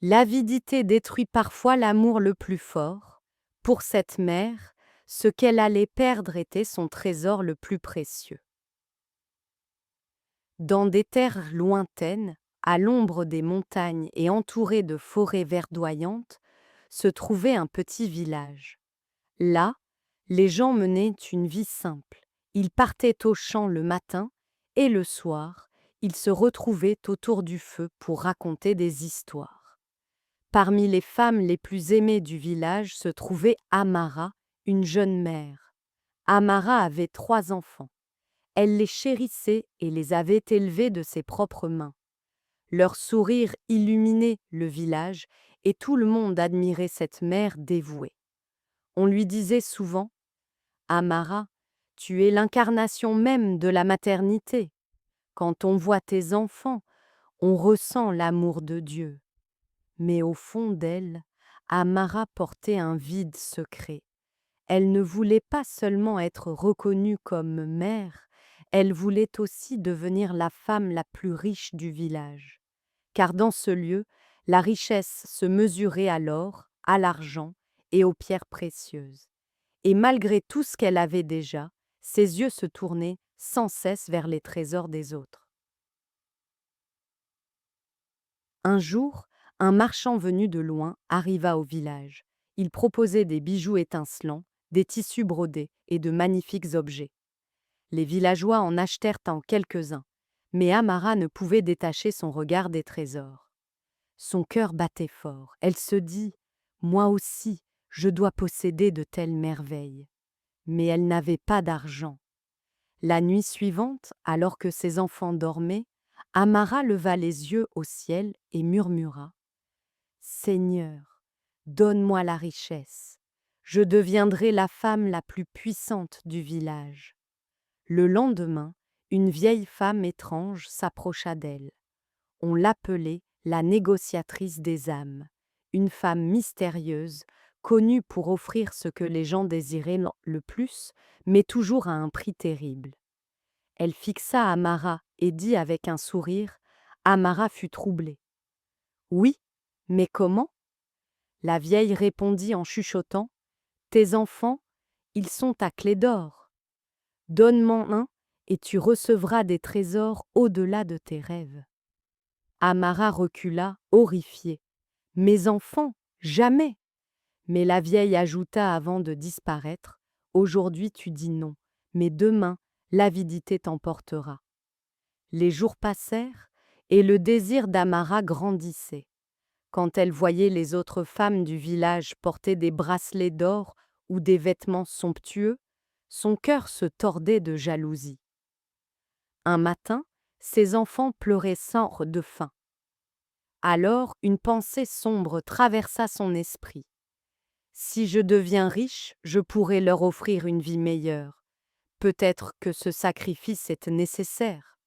L'avidité détruit parfois l'amour le plus fort. Pour cette mère, ce qu'elle allait perdre était son trésor le plus précieux. Dans des terres lointaines, à l'ombre des montagnes et entourées de forêts verdoyantes, se trouvait un petit village. Là, les gens menaient une vie simple. Ils partaient au champ le matin et le soir, ils se retrouvaient autour du feu pour raconter des histoires. Parmi les femmes les plus aimées du village se trouvait Amara, une jeune mère. Amara avait 3 enfants. Elle les chérissait et les avait élevés de ses propres mains. Leur sourire illuminait le village et tout le monde admirait cette mère dévouée. On lui disait souvent: Amara, tu es l'incarnation même de la maternité. Quand on voit tes enfants, on ressent l'amour de Dieu. Mais au fond d'elle, Amara portait un vide secret. Elle ne voulait pas seulement être reconnue comme mère, elle voulait aussi devenir la femme la plus riche du village. Car dans ce lieu, la richesse se mesurait à l'or, à l'argent et aux pierres précieuses. Et malgré tout ce qu'elle avait déjà, ses yeux se tournaient sans cesse vers les trésors des autres. Un jour, un marchand venu de loin arriva au village. Il proposait des bijoux étincelants, des tissus brodés et de magnifiques objets. Les villageois en achetèrent en quelques-uns, mais Amara ne pouvait détacher son regard des trésors. Son cœur battait fort. Elle se dit: Moi aussi, je dois posséder de telles merveilles. Mais elle n'avait pas d'argent. La nuit suivante, alors que ses enfants dormaient, Amara leva les yeux au ciel et murmura: Seigneur, donne-moi la richesse. Je deviendrai la femme la plus puissante du village. Le lendemain, une vieille femme étrange s'approcha d'elle. On l'appelait la négociatrice des âmes, une femme mystérieuse, connue pour offrir ce que les gens désiraient le plus, mais toujours à un prix terrible. Elle fixa Amara et dit avec un sourire. Amara fut troublée. Oui, mais comment? La vieille répondit en chuchotant: Tes enfants, ils sont à clé d'or. Donne-m'en un et tu recevras des trésors au-delà de tes rêves. Amara recula, horrifiée. Mes enfants, jamais! Mais la vieille ajouta avant de disparaître: Aujourd'hui tu dis non, mais demain l'avidité t'emportera. Les jours passèrent et le désir d'Amara grandissait. Quand elle voyait les autres femmes du village porter des bracelets d'or ou des vêtements somptueux, son cœur se tordait de jalousie. Un matin, ses enfants pleuraient sans de faim. Alors une pensée sombre traversa son esprit. Si je deviens riche, je pourrai leur offrir une vie meilleure. Peut-être que ce sacrifice est nécessaire.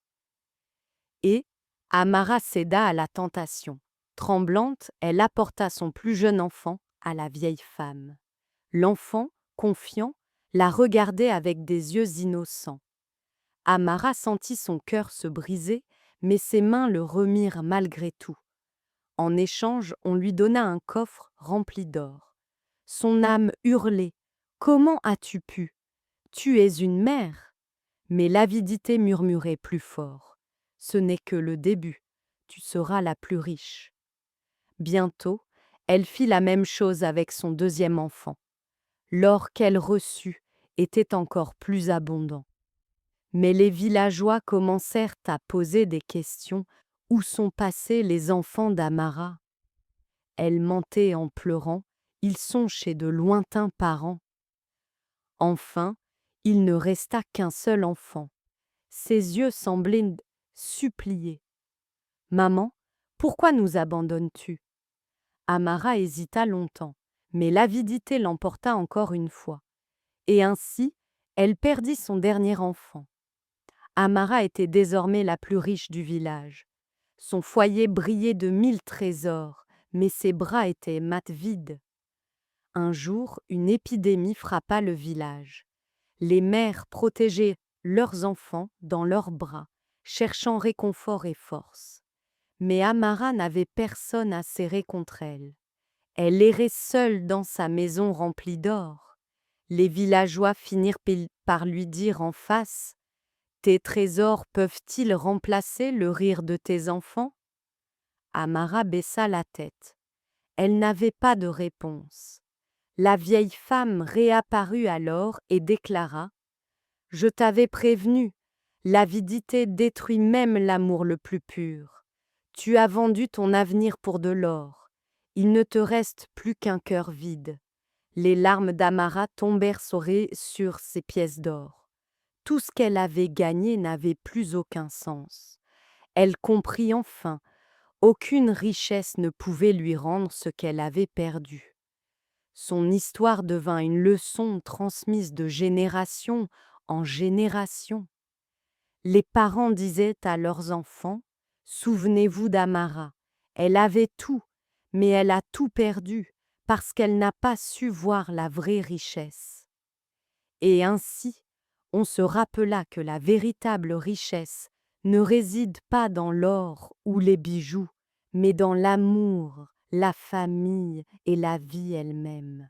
Et Amara céda à la tentation. Tremblante, elle apporta son plus jeune enfant à la vieille femme. L'enfant, confiant, la regardait avec des yeux innocents. Amara sentit son cœur se briser, mais ses mains le remirent malgré tout. En échange, on lui donna un coffre rempli d'or. Son âme hurlait: Comment as-tu pu? Tu es une mère! Mais l'avidité murmurait plus fort: Ce n'est que le début, tu seras la plus riche. Bientôt, elle fit la même chose avec son deuxième enfant. L'or qu'elle reçut était encore plus abondant. Mais les villageois commencèrent à poser des questions. Où sont passés les enfants d'Amara? Elle mentait en pleurant. Ils sont chez de lointains parents. Enfin, il ne resta qu'un seul enfant. Ses yeux semblaient supplier. Maman, pourquoi nous abandonnes-tu? Amara hésita longtemps, mais l'avidité l'emporta encore une fois. Et ainsi, elle perdit son dernier enfant. Amara était désormais la plus riche du village. Son foyer brillait de 1000 trésors, mais ses bras étaient mat vides. Un jour, une épidémie frappa le village. Les mères protégeaient leurs enfants dans leurs bras, cherchant réconfort et force. Mais Amara n'avait personne à serrer contre elle. Elle errait seule dans sa maison remplie d'or. Les villageois finirent par lui dire en face: tes trésors peuvent-ils remplacer le rire de tes enfants? Amara baissa la tête. Elle n'avait pas de réponse. La vieille femme réapparut alors et déclara: je t'avais prévenu, l'avidité détruit même l'amour le plus pur. Tu as vendu ton avenir pour de l'or. Il ne te reste plus qu'un cœur vide. Les larmes d'Amara tombèrent sur ses pièces d'or. Tout ce qu'elle avait gagné n'avait plus aucun sens. Elle comprit enfin, aucune richesse ne pouvait lui rendre ce qu'elle avait perdu. Son histoire devint une leçon transmise de génération en génération. Les parents disaient à leurs enfants: souvenez-vous d'Amara, elle avait tout, mais elle a tout perdu parce qu'elle n'a pas su voir la vraie richesse. Et ainsi, on se rappela que la véritable richesse ne réside pas dans l'or ou les bijoux, mais dans l'amour, la famille et la vie elle-même.